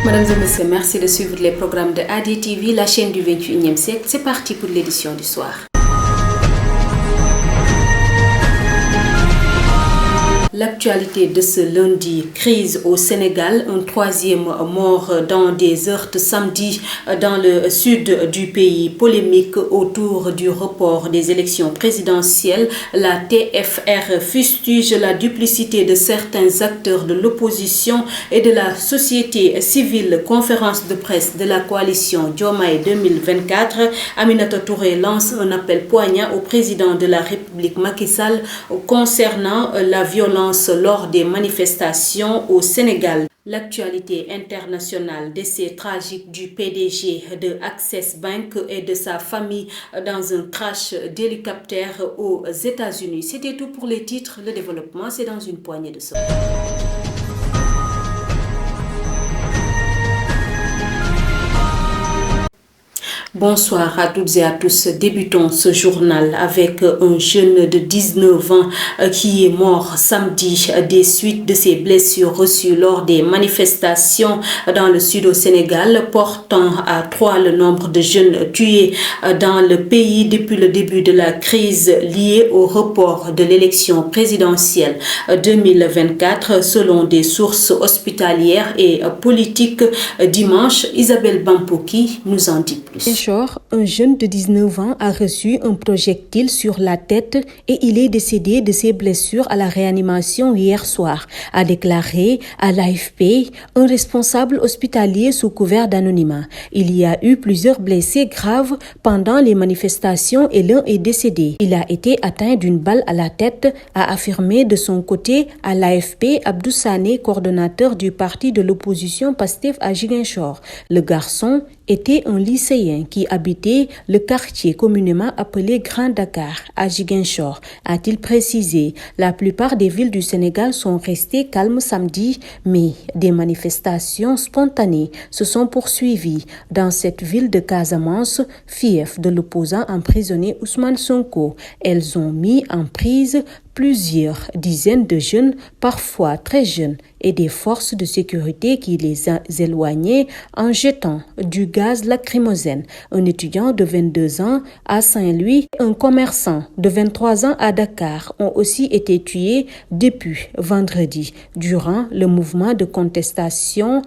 Mesdames et messieurs, merci de suivre les programmes de ADTV, la chaîne du 21e siècle. C'est parti pour l'édition du soir. L'actualité de ce lundi, crise au Sénégal, un troisième mort dans des heurts samedi dans le sud du pays, polémique autour du report des élections présidentielles. La TFR fustige la duplicité de certains acteurs de l'opposition et de la société civile. Conférence de presse de la coalition Diomaye 2024. Aminata Touré lance un appel poignant au président de la République Macky Sall concernant la violence lors des manifestations au Sénégal. L'actualité internationale, décès tragique du PDG de Access Bank et de sa famille dans un crash d'hélicoptère aux États-Unis. C'était tout pour les titres. Le développement, c'est dans une poignée de secondes. Bonsoir à toutes et à tous. Débutons ce journal avec un jeune de 19 ans qui est mort samedi des suites de ses blessures reçues lors des manifestations dans le sud au Sénégal, portant à 3 le nombre de jeunes tués dans le pays depuis le début de la crise liée au report de l'élection présidentielle 2024, selon des sources hospitalières et politiques. Dimanche, Isabelle Bampoki nous en dit plus. Un jeune de 19 ans a reçu un projectile sur la tête et il est décédé de ses blessures à la réanimation hier soir, a déclaré à l'AFP un responsable hospitalier sous couvert d'anonymat. Il y a eu plusieurs blessés graves pendant les manifestations et l'un est décédé. Il a été atteint d'une balle à la tête, a affirmé de son côté à l'AFP Abdou Sané, coordonnateur du parti de l'opposition PASTEF à Ziguinchor. Le garçon était un lycéen qui habitait le quartier communément appelé Grand Dakar à Ziguinchor, a-t-il précisé. La plupart des villes du Sénégal sont restées calmes samedi, mais des manifestations spontanées se sont poursuivies dans cette ville de Casamance, fief de l'opposant emprisonné Ousmane Sonko. Elles ont mis en prise plusieurs dizaines de jeunes, parfois très jeunes, et des forces de sécurité qui les éloignaient en jetant du gaz lacrymogène. Un étudiant de 22 ans à Saint-Louis, un commerçant de 23 ans à Dakar ont aussi été tués depuis vendredi, durant le mouvement de contestation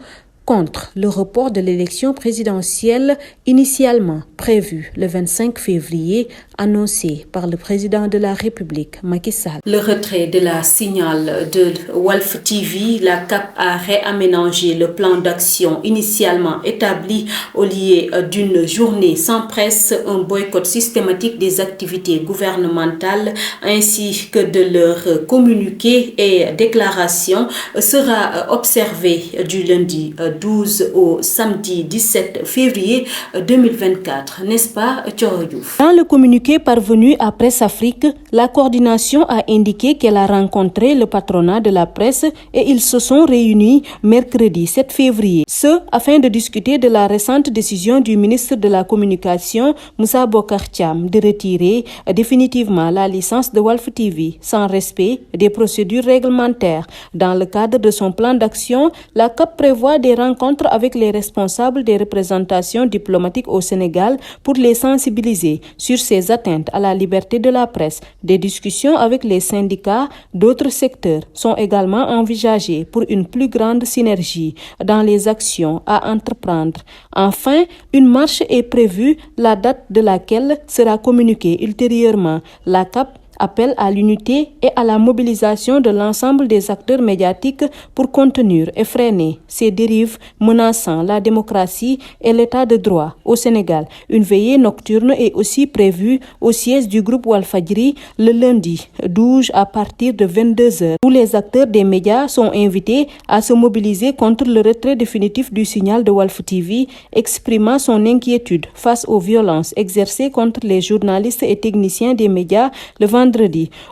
contre le report de l'élection présidentielle initialement prévue le 25 février, annoncé par le président de la République, Macky Sall. Le retrait de la signal de Walf TV, la CAP a réaménagé le plan d'action initialement établi au lieu d'une journée sans presse, un boycott systématique des activités gouvernementales ainsi que de leurs communiqués et déclarations sera observé du lundi 12 au samedi 17 février 2024, n'est-ce pas, Tchoroyouf? Dans le communiqué parvenu à Presse Afrique, la coordination a indiqué qu'elle a rencontré le patronat de la presse et ils se sont réunis mercredi 7 février. Ce, afin de discuter de la récente décision du ministre de la Communication, Moussa Bokar Thiam, de retirer définitivement la licence de Walf TV, sans respect des procédures réglementaires. Dans le cadre de son plan d'action, la CAP prévoit des rencontres avec les responsables des représentations diplomatiques au Sénégal pour les sensibiliser sur ces atteintes à la liberté de la presse. Des discussions avec les syndicats d'autres secteurs sont également envisagées pour une plus grande synergie dans les actions à entreprendre. Enfin, une marche est prévue, la date de laquelle sera communiquée ultérieurement. La CAP appelle à l'unité et à la mobilisation de l'ensemble des acteurs médiatiques pour contenir et freiner ces dérives menaçant la démocratie et l'état de droit au Sénégal. Une veillée nocturne est aussi prévue au siège du groupe Walfadjri le lundi 12 à partir de 22h. Tous les acteurs des médias sont invités à se mobiliser contre le retrait définitif du signal de Walf TV, exprimant son inquiétude face aux violences exercées contre les journalistes et techniciens des médias le vendredi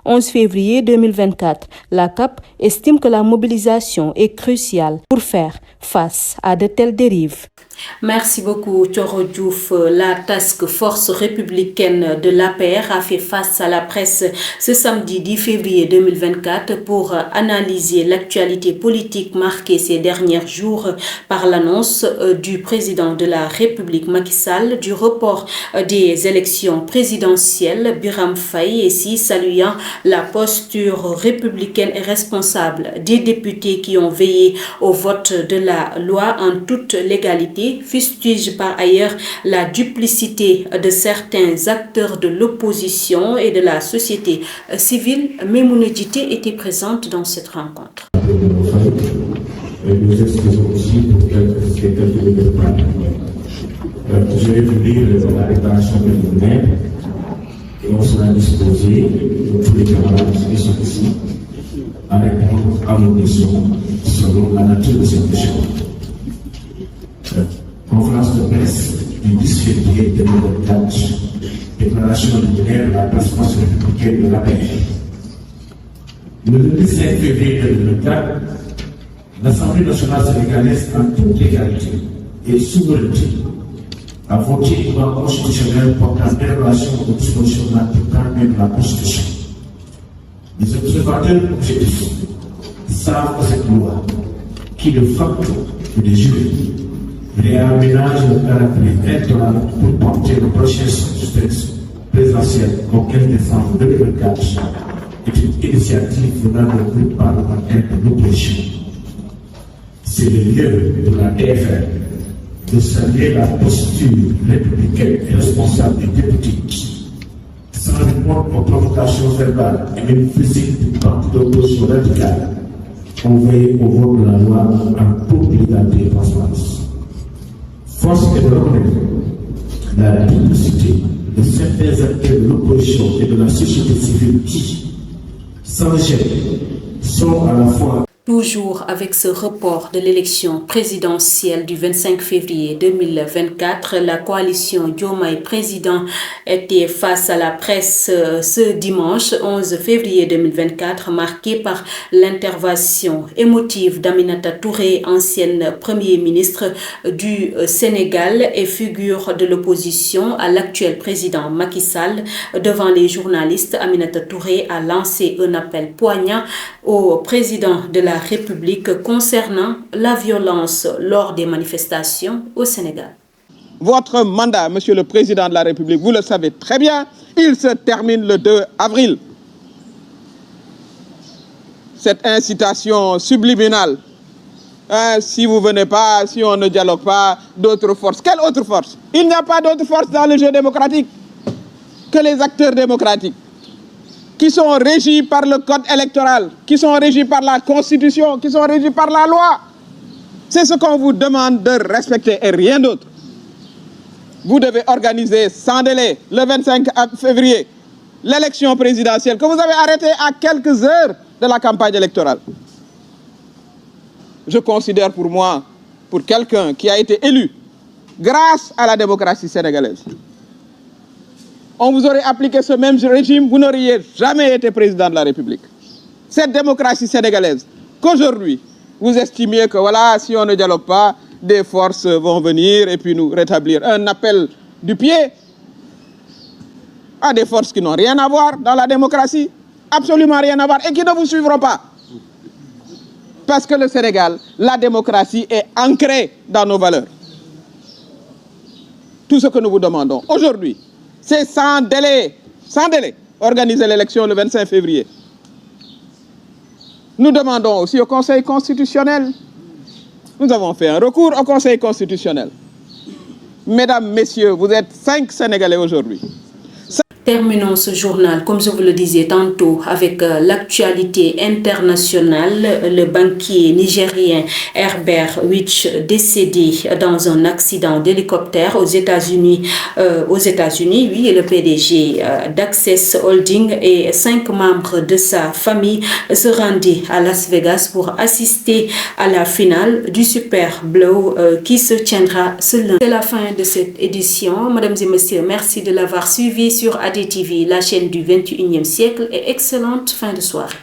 11 février 2024. La CAP estime que la mobilisation est cruciale pour faire face à de telles dérives. Merci beaucoup, Thioro Diouf. La task force républicaine de l'APR a fait face à la presse ce samedi 10 février 2024 pour analyser l'actualité politique marquée ces derniers jours par l'annonce du président de la République Macky Sall du report des élections présidentielles. Birame Faye ici saluant la posture républicaine et responsable des députés qui ont veillé au vote de la loi en toute légalité. Fustige par ailleurs la duplicité de certains acteurs de l'opposition et de la société civile. Maimouna Djité était présente dans cette rencontre. Nous excusons aussi pour quelques minutes. Je vais vous lire la déclaration préliminaire et on sera disposé, tous les camarades qui sont ici, à répondre à nos questions selon la nature de cette question. Conférence de presse du 10 février 2024, déclaration liminaire de la task force républicaine de l'APR. Le 17 février 2024, l'Assemblée nationale sénégalaise, en toute légalité et souveraineté, a voté une loi constitutionnelle portant dérogation aux dispositions de l'article 40 de la Constitution. Les observateurs objectifs savent que cette loi, qui de facto et de juré, réaménage le caractère électoral pour porter le prochain suspense présidentiel au 15 décembre 2024 est une initiative venant du groupe parlementaire de l'opposition. C'est le lieu de la TFR de saluer la posture républicaine et responsable des députés sans répondre aux provocations verbales et même physiques du parti d'opposition radicale ont veillé au vote de la loi en toute légalité et transparence. Force est de reconnaître la duplicité de certains acteurs de l'opposition et de la société civile qui, sans gêne, sont à la fois. Toujours avec ce report de l'élection présidentielle du 25 février 2024, la coalition Diomaye Président était face à la presse ce dimanche 11 février 2024, marqué par l'intervention émotive d'Aminata Touré, ancienne Premier ministre du Sénégal et figure de l'opposition à l'actuel président Macky Sall. Devant les journalistes, Aminata Touré a lancé un appel poignant au président de la République concernant la violence lors des manifestations au Sénégal. Votre mandat, Monsieur le Président de la République, vous le savez très bien, il se termine le 2 avril. Cette incitation subliminale, si vous ne venez pas, si on ne dialogue pas, d'autres forces. Quelle autre force? Il n'y a pas d'autre force dans le jeu démocratique que les acteurs démocratiques, qui sont régis par le code électoral, qui sont régis par la Constitution, qui sont régis par la loi. C'est ce qu'on vous demande de respecter et rien d'autre. Vous devez organiser sans délai, le 25 février, l'élection présidentielle que vous avez arrêtée à quelques heures de la campagne électorale. Je considère pour moi, pour quelqu'un qui a été élu grâce à la démocratie sénégalaise, on vous aurait appliqué ce même régime, vous n'auriez jamais été président de la République. Cette démocratie sénégalaise, qu'aujourd'hui, vous estimiez que voilà, si on ne dialogue pas, des forces vont venir et puis nous rétablir. Un appel du pied à des forces qui n'ont rien à voir dans la démocratie, absolument rien à voir, et qui ne vous suivront pas. Parce que le Sénégal, la démocratie est ancrée dans nos valeurs. Tout ce que nous vous demandons aujourd'hui, c'est sans délai, organiser l'élection le 25 février. Nous demandons aussi au Conseil constitutionnel, nous avons fait un recours au Conseil constitutionnel. Mesdames, Messieurs, vous êtes 5 Sénégalais aujourd'hui. Terminons ce journal, comme je vous le disais tantôt, avec l'actualité internationale. Le banquier nigérien Herbert Witch, décédé dans un accident d'hélicoptère aux États-Unis, oui, et le PDG d'Access Holding et 5 membres de sa famille se rendaient à Las Vegas pour assister à la finale du Super Bowl qui se tiendra ce lundi. C'est la fin de cette édition. Mesdames et messieurs, merci de l'avoir suivi sur ADTV, la chaîne du 21e siècle, et excellente fin de soirée.